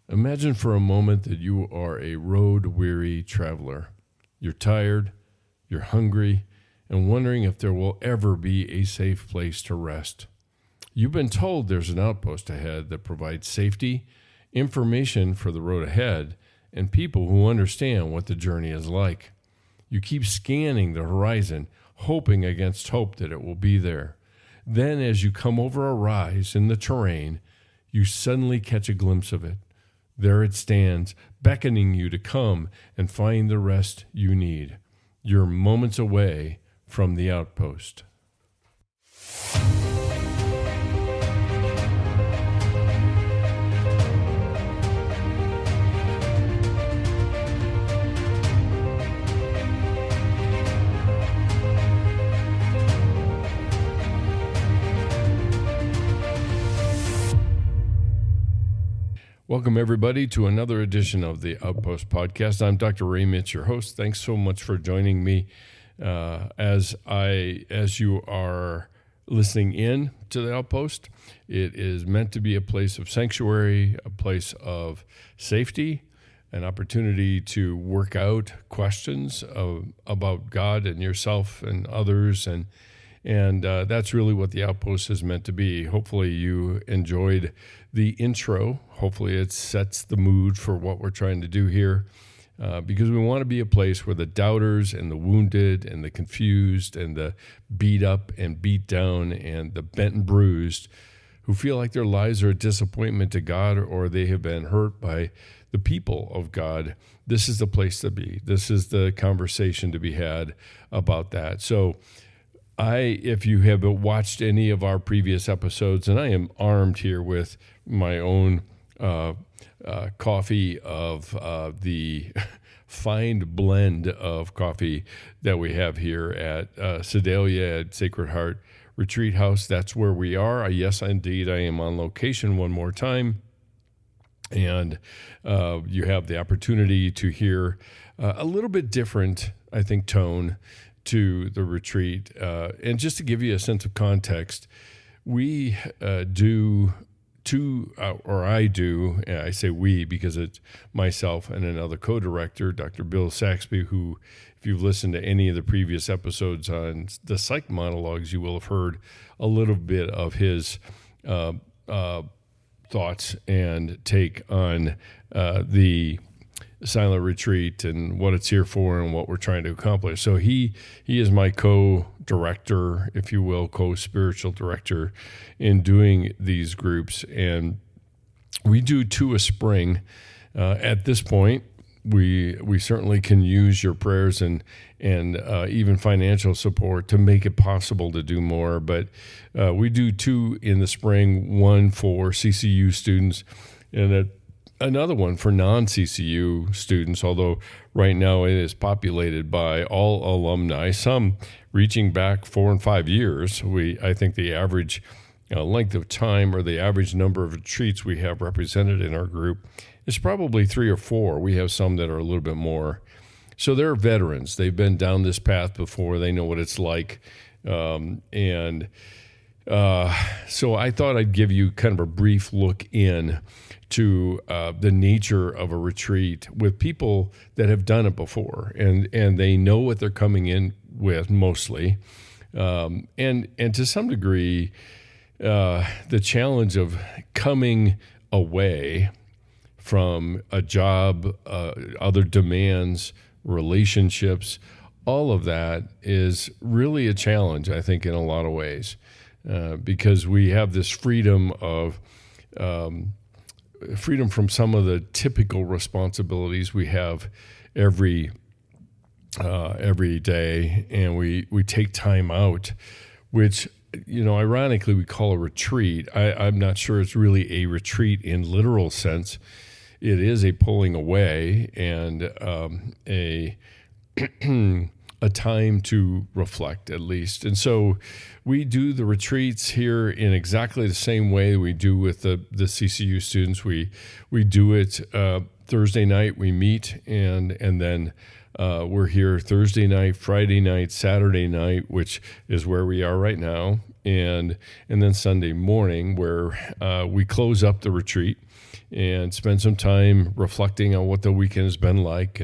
Imagine for a moment that you are a road-weary traveler. You're tired, you're hungry, and wondering if there will ever be a safe place to rest. You've been told there's an outpost ahead that provides safety, information for the road ahead, and people who understand what the journey is like. You keep scanning the horizon, hoping against hope that it will be there. Then, as you come over a rise in the terrain, you suddenly catch a glimpse of it. There it stands, beckoning you to come and find the rest you need. You're moments away from the outpost. Welcome, everybody, to another edition of the Outpost Podcast. I'm Dr. Ray Mitsch, your host. Thanks so much for joining me as you are listening in to the Outpost. It is meant to be a place of sanctuary, a place of safety, an opportunity to work out questions about God and yourself and others, and that's really what the Outpost is meant to be. Hopefully you enjoyed the intro. Hopefully it sets the mood for what we're trying to do here, because we want to be a place where the doubters and the wounded and the confused and the beat up and beat down and the bent and bruised who feel like their lives are a disappointment to God or they have been hurt by the people of God, this is the place to be. This is the conversation to be had about that. So if you have watched any of our previous episodes, and I am armed here with my own coffee of the fine blend of coffee that we have here at Sedalia at Sacred Heart Retreat House. That's where we are. Yes, indeed, I am on location one more time. And you have the opportunity to hear a little bit different, I think, tone to the retreat. And just to give you a sense of context, we do two, or I do, I say we because it's myself and another co-director, Dr. Bill Saxby, who, if you've listened to any of the previous episodes on the psych monologues, you will have heard a little bit of his thoughts and take on the silent retreat and what it's here for and what we're trying to accomplish. So he is my co-director, if you will, co-spiritual director in doing these groups. And we do two a spring. At this point, we certainly can use your prayers and even financial support to make it possible to do more. But we do two in the spring, one for CCU students and another one for non-CCU students, although right now it is populated by all alumni, some reaching back 4 and 5 years. I think the average length of time or the average number of retreats we have represented in our group is probably 3 or 4. We have some that are a little bit more. So they're veterans. They've been down this path before. They know what it's like. So I thought I'd give you kind of a brief look in to the nature of a retreat with people that have done it before, and they know what they're coming in with mostly, and to some degree, the challenge of coming away from a job, other demands, relationships, all of that is really a challenge, I think, in a lot of ways, because we have this freedom from some of the typical responsibilities we have every day, and we take time out, which, ironically we call a retreat. I'm not sure it's really a retreat in literal sense. It is a pulling away and a time to reflect, at least. And so we do the retreats here in exactly the same way we do with the CCU students. We do it Thursday night, we meet, and then we're here Thursday night, Friday night, Saturday night, which is where we are right now, and then Sunday morning, where we close up the retreat and spend some time reflecting on what the weekend has been like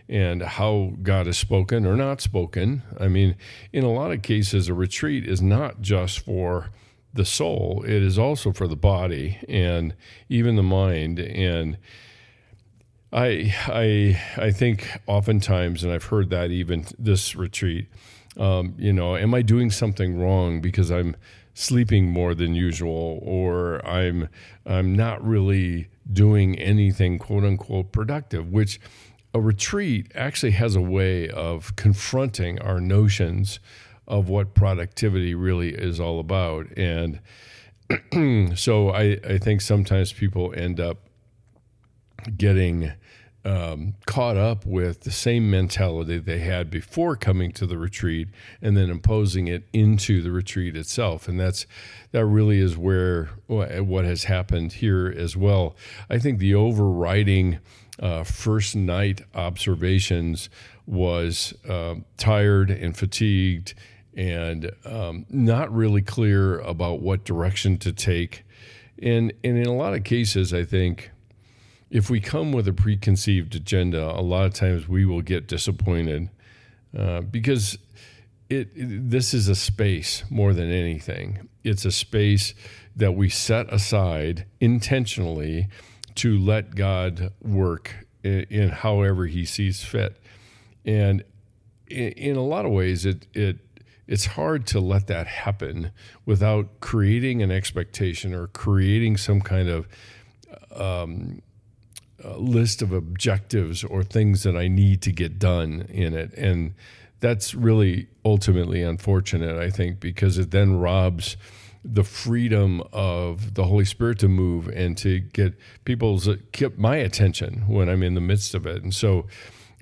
and how God has spoken or not spoken. I mean, in a lot of cases, a retreat is not just for the soul, it is also for the body and even the mind. And I think oftentimes, and I've heard that even this retreat, am I doing something wrong because I'm sleeping more than usual, or I'm not really doing anything quote unquote productive, which a retreat actually has a way of confronting our notions of what productivity really is all about. And so I think sometimes people end up getting caught up with the same mentality they had before coming to the retreat and then imposing it into the retreat itself. And that really is where what has happened here as well. I think the overriding first night observations was tired and fatigued and not really clear about what direction to take. And in a lot of cases, I think if we come with a preconceived agenda, a lot of times we will get disappointed because this is a space more than anything. It's a space that we set aside intentionally to let God work in however he sees fit. And in a lot of ways, it's hard to let that happen without creating an expectation or creating some kind of list of objectives or things that I need to get done in it. And that's really ultimately unfortunate, I think, because it then robs the freedom of the Holy Spirit to move and to get my attention when I'm in the midst of it. And so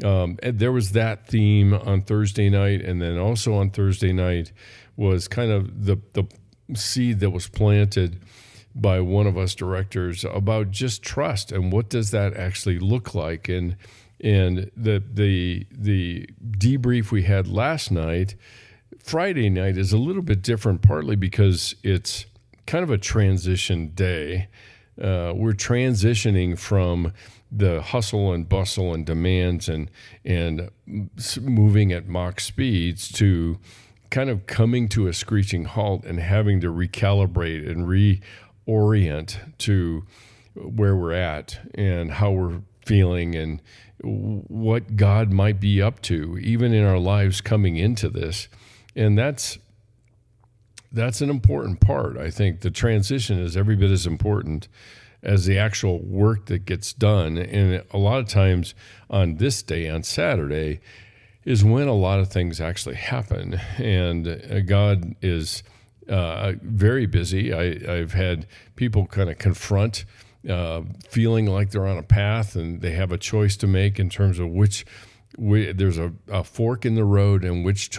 and there was that theme on Thursday night, and then also on Thursday night was kind of the seed that was planted by one of us directors about just trust and what does that actually look like. And the debrief we had last night, Friday night, is a little bit different, partly because it's kind of a transition day. We're transitioning from the hustle and bustle and demands and moving at Mach speeds to kind of coming to a screeching halt and having to recalibrate and reorient to where we're at and how we're feeling and what God might be up to, even in our lives coming into this. And that's an important part. I think the transition is every bit as important as the actual work that gets done. And a lot of times on this day, on Saturday, is when a lot of things actually happen. And God is very busy. I've had people kind of confront feeling like they're on a path and they have a choice to make in terms of there's a fork in the road and which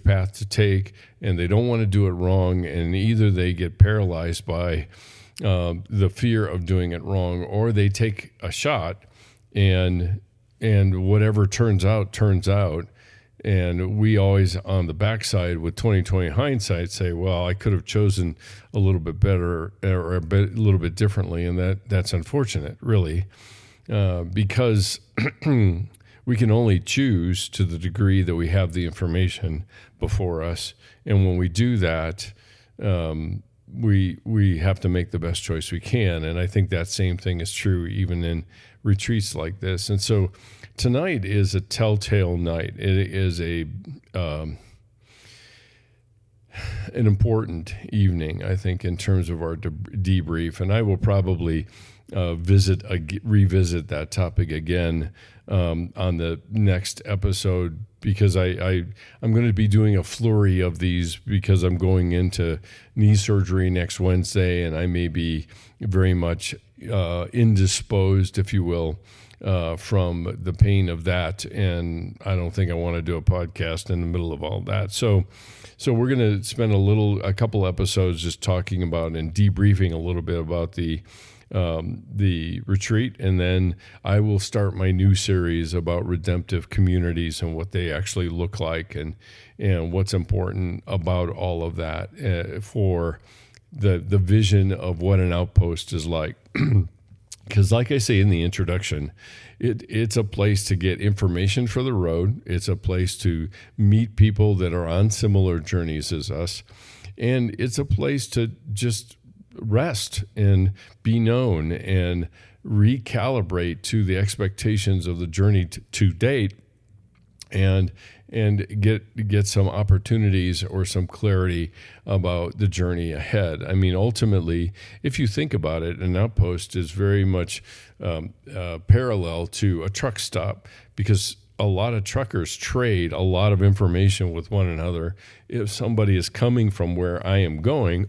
path to take, and they don't want to do it wrong, and either they get paralyzed by the fear of doing it wrong, or they take a shot and whatever turns out. And we always, on the backside with 20/20 hindsight, say, well, I could have chosen a little bit better or a little bit differently. And that's unfortunate, really, because we can only choose to the degree that we have the information before us. And when we do that, we have to make the best choice we can. And I think that same thing is true even in retreats like this. And so tonight is a telltale night. It is an important evening, I think, in terms of our debrief. And I will probably revisit that topic again on the next episode, because I'm going to be doing a flurry of these because I'm going into knee surgery next Wednesday, and I may be very much indisposed, if you will, from the pain of that. And I don't think I want to do a podcast in the middle of all that. So we're going to spend a couple episodes just talking about and debriefing a little bit about the retreat, and then I will start my new series about redemptive communities and what they actually look like and what's important about all of that for the vision of what an outpost is like. Because like I say in the introduction, it's a place to get information for the road. It's a place to meet people that are on similar journeys as us. And it's a place to just rest and be known and recalibrate to the expectations of the journey to date, and get some opportunities or some clarity about the journey ahead. I mean, ultimately, if you think about it, an outpost is very much parallel to a truck stop, because a lot of truckers trade a lot of information with one another. If somebody is coming from where I am going,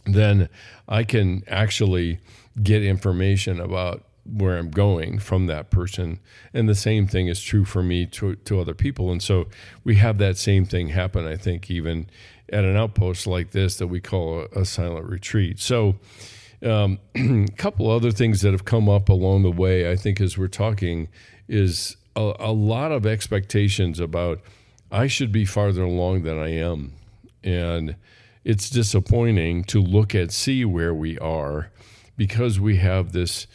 then I can actually get information about where I'm going from that person. And the same thing is true for me to other people. And so we have that same thing happen, I think, even at an outpost like this that we call a silent retreat. So a couple other things that have come up along the way, I think, as we're talking, is a lot of expectations about I should be farther along than I am. And it's disappointing to see where we are, because we have this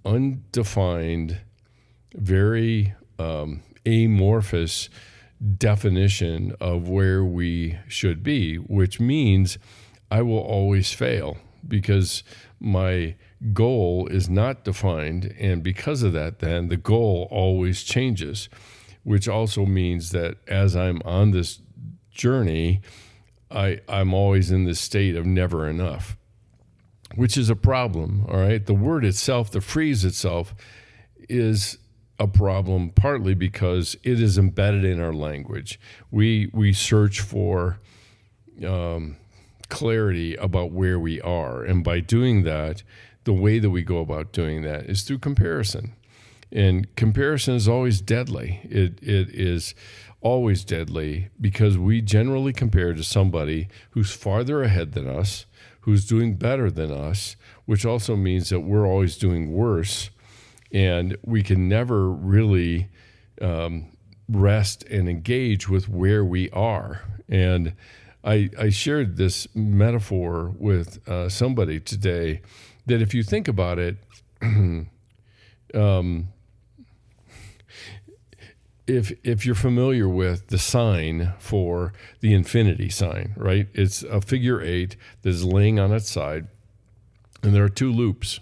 undefined, very amorphous definition of where we should be, which means I will always fail because my goal is not defined. And because of that, then the goal always changes, which also means that as I'm on this journey, I'm always in this state of never enough, which is a problem, all right? The word itself, the phrase itself, is a problem partly because it is embedded in our language. We search for clarity about where we are, and by doing that, the way that we go about doing that is through comparison. And comparison is always deadly. It is always deadly because we generally compare to somebody who's farther ahead than us, who's doing better than us, which also means that we're always doing worse, and we can never really rest and engage with where we are. And I shared this metaphor with somebody today that if you think about it, if you're familiar with the sign for the infinity sign, right? It's a figure 8 that is laying on its side, and there are 2 loops.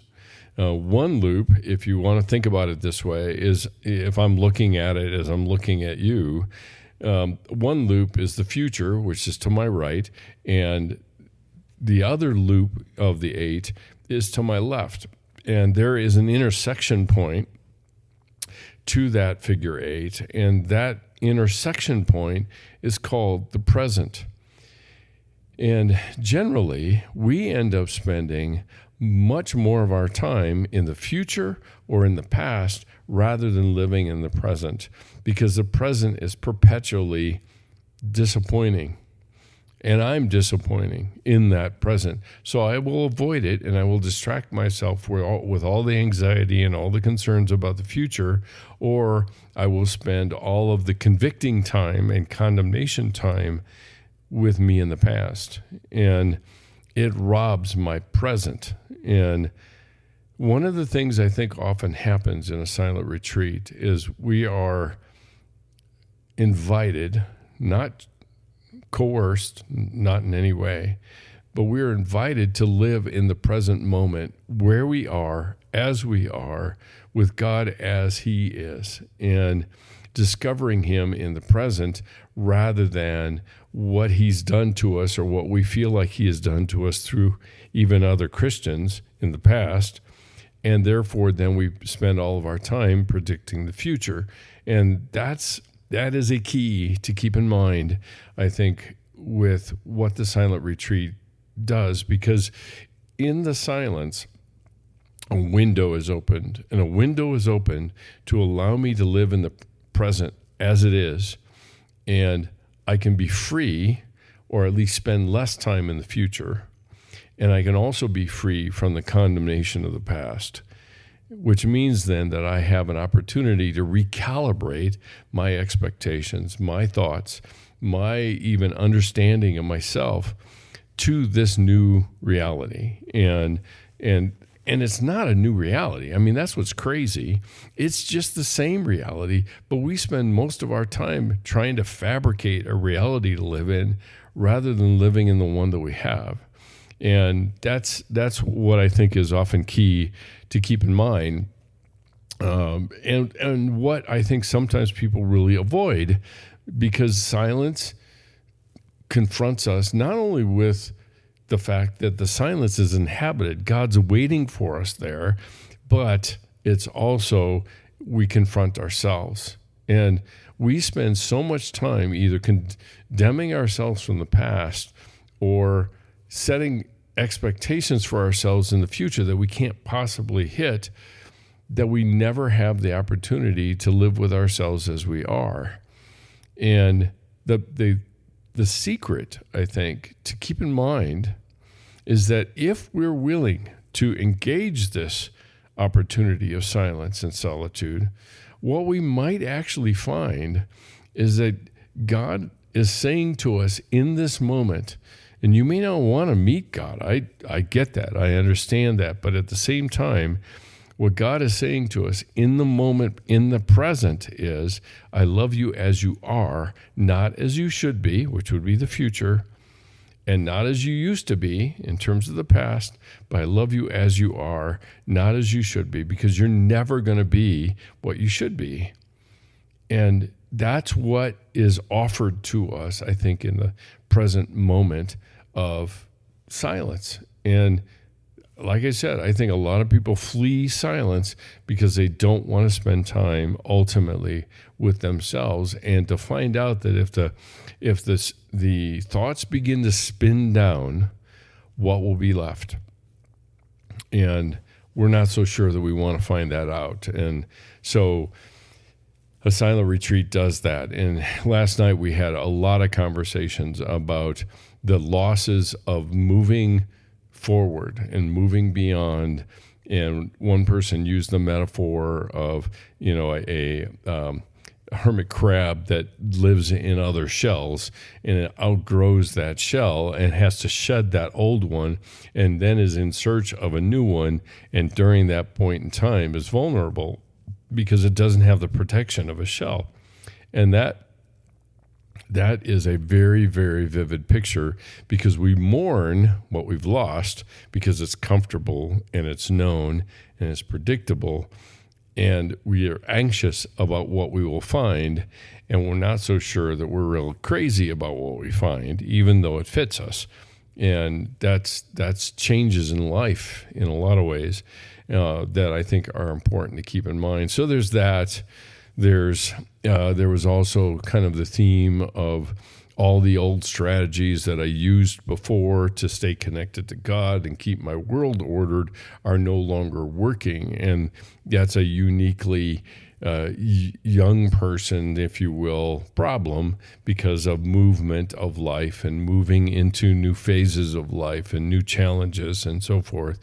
One loop, if you want to think about it this way, is if I'm looking at it as I'm looking at you, one loop is the future, which is to my right, and the other loop of the 8 is to my left. And there is an intersection point to that figure 8, and that intersection point is called the present. And generally, we end up spending much more of our time in the future or in the past rather than living in the present, because the present is perpetually disappointing. And I'm disappointing in that present. So I will avoid it, and I will distract myself with all the anxiety and all the concerns about the future, or I will spend all of the convicting time and condemnation time with me in the past. And it robs my present. And one of the things I think often happens in a silent retreat is we are invited, not coerced, not in any way, but we're invited to live in the present moment where we are, as we are, with God as He is, and discovering Him in the present rather than what He's done to us or what we feel like He has done to us through even other Christians in the past. And therefore, then we spend all of our time predicting the future. And that is a key to keep in mind, I think, with what the silent retreat does, because in the silence, a window is opened, and a window is opened to allow me to live in the present as it is, and I can be free, or at least spend less time in the future, and I can also be free from the condemnation of the past, which means then that I have an opportunity to recalibrate my expectations, my thoughts, my even understanding of myself to this new reality. And And it's not a new reality. I mean, that's what's crazy. It's just the same reality, but we spend most of our time trying to fabricate a reality to live in rather than living in the one that we have. And that's what I think is often key to keep in mind. And what I think sometimes people really avoid, because silence confronts us not only with the fact that the silence is inhabited, God's waiting for us there, but it's also we confront ourselves. And we spend so much time either condemning ourselves from the past or setting expectations for ourselves in the future that we can't possibly hit, that we never have the opportunity to live with ourselves as we are. And the secret, I think, to keep in mind is that if we're willing to engage this opportunity of silence and solitude, what we might actually find is that God is saying to us in this moment, and you may not want to meet God. I get that. I understand that. But at the same time, what God is saying to us in the moment, in the present, is, I love you as you are, not as you should be, which would be the future, and not as you used to be in terms of the past, but I love you as you are, not as you should be, because you're never going to be what you should be. And that's what is offered to us, I think, in the present moment of silence. And like I said, I think a lot of people flee silence because they don't want to spend time ultimately with themselves, and to find out that if the thoughts begin to spin down, what will be left? And we're not so sure that we want to find that out. And so a silent retreat does that. And last night we had a lot of conversations about the losses of moving forward and moving beyond. And one person used the metaphor of, a hermit crab that lives in other shells, and it outgrows that shell and has to shed that old one, and then is in search of a new one. And during that point in time is vulnerable because it doesn't have the protection of a shell. And that is a very, very vivid picture, because we mourn what we've lost because it's comfortable and it's known and it's predictable, and we are anxious about what we will find, and we're not so sure that we're real crazy about what we find, even though it fits us. And that's changes in life in a lot of ways that I think are important to keep in mind. So there's that. There was also kind of the theme of all the old strategies that I used before to stay connected to God and keep my world ordered are no longer working. And that's a uniquely young person, if you will, problem because of movement of life and moving into new phases of life and new challenges and so forth.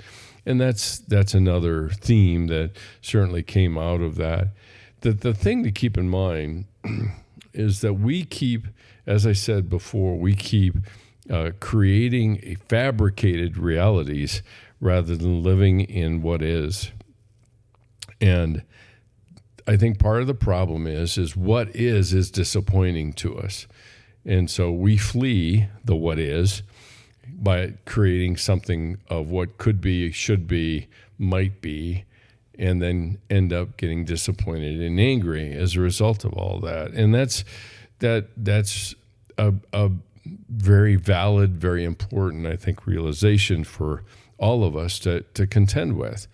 And that's another theme that certainly came out of that. The thing to keep in mind is that we keep, as I said before, we keep creating a fabricated realities rather than living in what is. And I think part of the problem is what is disappointing to us. And so we flee the what is by creating something of what could be, should be, might be, and then end up getting disappointed and angry as a result of all that. And that's a very valid, very important, I think, realization for all of us to contend with.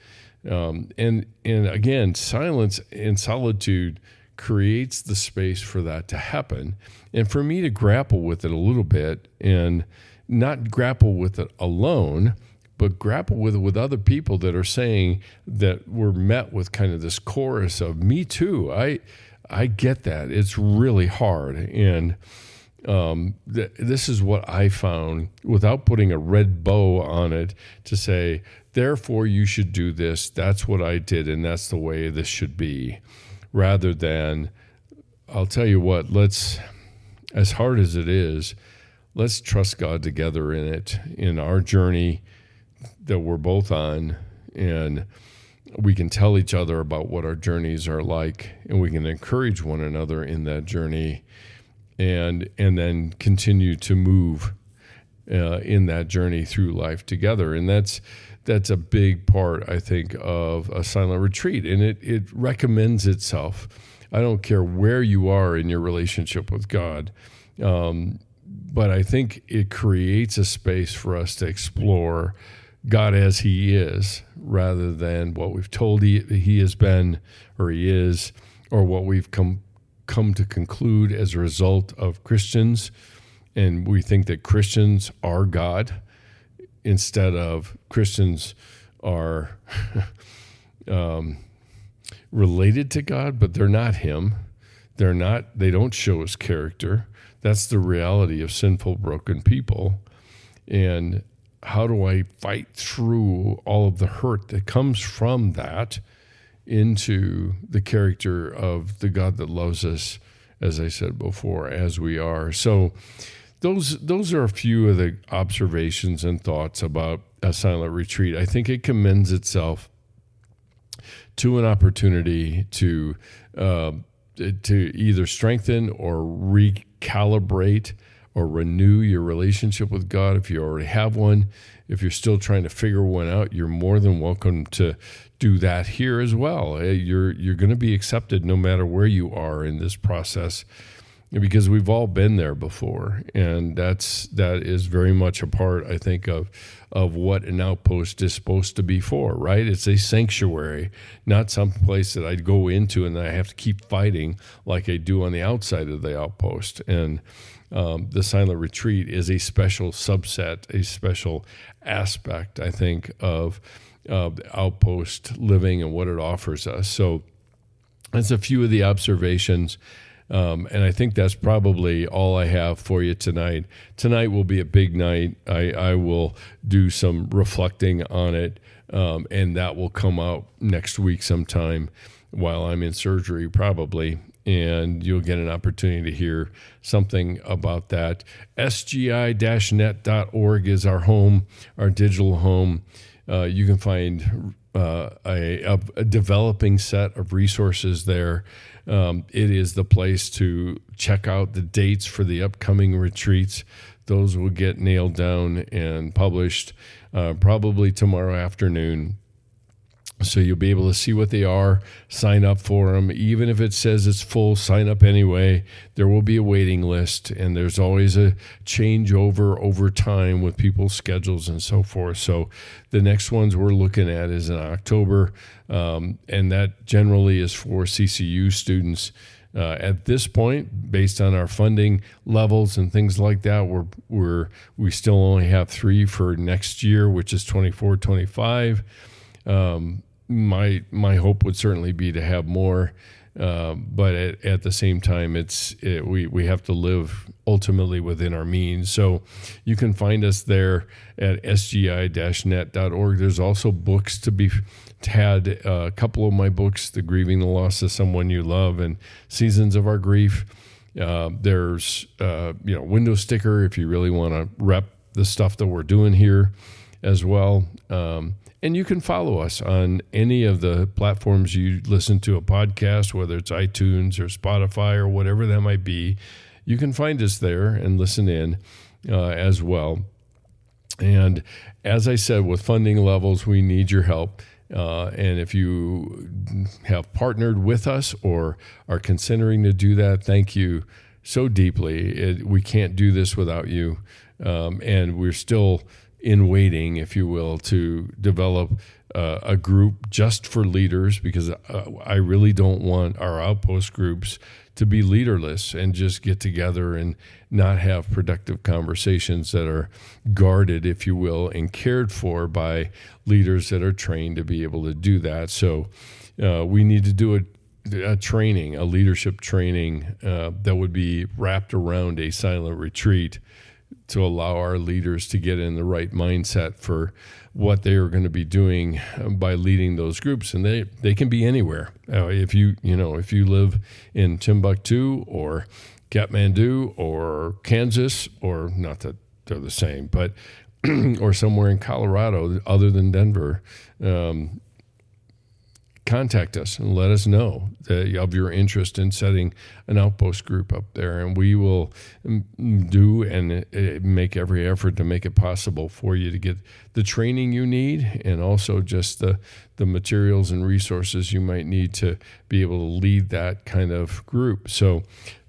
And again, silence and solitude creates the space for that to happen. And for me to grapple with it a little bit, and not grapple with it alone, but grapple with it with other people that are saying that we're met with kind of this chorus of me too. I get that. It's really hard. And this is what I found, without putting a red bow on it, to say, therefore you should do this. That's what I did, and that's the way this should be. Rather than, I'll tell you what, as hard as it is, let's trust God together in it, in our journey that we're both on, and we can tell each other about what our journeys are like, and we can encourage one another in that journey, and then continue to move in that journey through life together. And that's a big part, I think, of a silent retreat, and it recommends itself. I don't care where you are in your relationship with God, but I think it creates a space for us to explore God as he is, rather than what we've told he has been, or he is, or what we've come to conclude as a result of Christians. And we think that Christians are God, instead of Christians are related to God, but they're not him. They don't show his character. That's the reality of sinful, broken people. And how do I fight through all of the hurt that comes from that into the character of the God that loves us, as I said before, as we are? So those are a few of the observations and thoughts about a silent retreat. I think it commends itself to an opportunity to either strengthen or recalibrate or renew your relationship with God. If you already have one, if you're still trying to figure one out, you're more than welcome to do that here as well. You're going to be accepted no matter where you are in this process, because we've all been there before, and that is very much a part, I think, of what an outpost is supposed to be for, right? It's a sanctuary, not some place that I'd go into and I have to keep fighting like I do on the outside of the outpost. And the silent retreat is a special subset, a special aspect, I think, of outpost living and what it offers us. So that's a few of the observations. And I think that's probably all I have for you tonight. Tonight will be a big night. I will do some reflecting on it, and that will come out next week sometime while I'm in surgery, probably. And you'll get an opportunity to hear something about that. sgi-net.org is our home, our digital home. You can find a developing set of resources there. It is the place to check out the dates for the upcoming retreats. Those will get nailed down and published probably tomorrow afternoon. So you'll be able to see what they are, sign up for them. Even if it says it's full, sign up anyway. There will be a waiting list, and there's always a changeover over time with people's schedules and so forth. So the next ones we're looking at is in October, and that generally is for CCU students. At this point, based on our funding levels and things like that, we still only have 3 for next year, which is 24-25. My hope would certainly be to have more, but at the same time, we have to live ultimately within our means. So you can find us there at sgi-net.org. There's also books to be had. A couple of my books, The Grieving the Loss of Someone You Love and Seasons of Our Grief. There's window sticker if you really want to rep the stuff that we're doing here as well. And you can follow us on any of the platforms you listen to a podcast, whether it's iTunes or Spotify or whatever that might be. You can find us there and listen in as well. And as I said, with funding levels, we need your help. And if you have partnered with us or are considering to do that, thank you so deeply. We can't do this without you. And we're still in waiting, if you will, to develop a group just for leaders, because I really don't want our outpost groups to be leaderless and just get together and not have productive conversations that are guarded, if you will, and cared for by leaders that are trained to be able to do that. So we need to do a training, a leadership training that would be wrapped around a silent retreat to allow our leaders to get in the right mindset for what they are going to be doing by leading those groups. And they can be anywhere. If you live in Timbuktu or Kathmandu or Kansas, or not that they're the same, but or somewhere in Colorado other than Denver, contact us and let us know of your interest in setting an outpost group up there, and we will do and make every effort to make it possible for you to get the training you need, and also just the materials and resources you might need to be able to lead that kind of group. So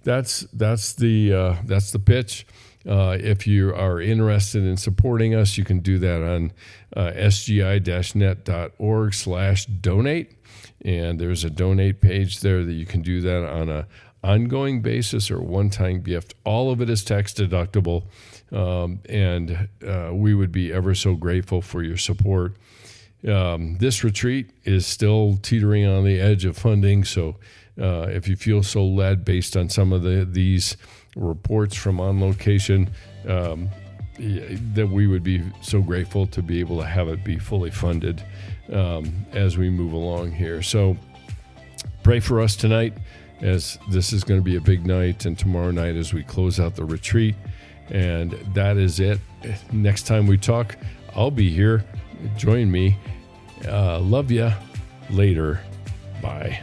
that's the pitch. If you are interested in supporting us, you can do that on sgi-net.org/donate. And there's a donate page there that you can do that on an ongoing basis or one-time gift. All of it is tax deductible, and we would be ever so grateful for your support. This retreat is still teetering on the edge of funding, so if you feel so led based on some of these reports from On Location, that we would be so grateful to be able to have it be fully funded as we move along here. So pray for us tonight, as this is going to be a big night, and tomorrow night as we close out the retreat. And that is it. Next time we talk, I'll be here. Join me. Love ya. Later. Bye.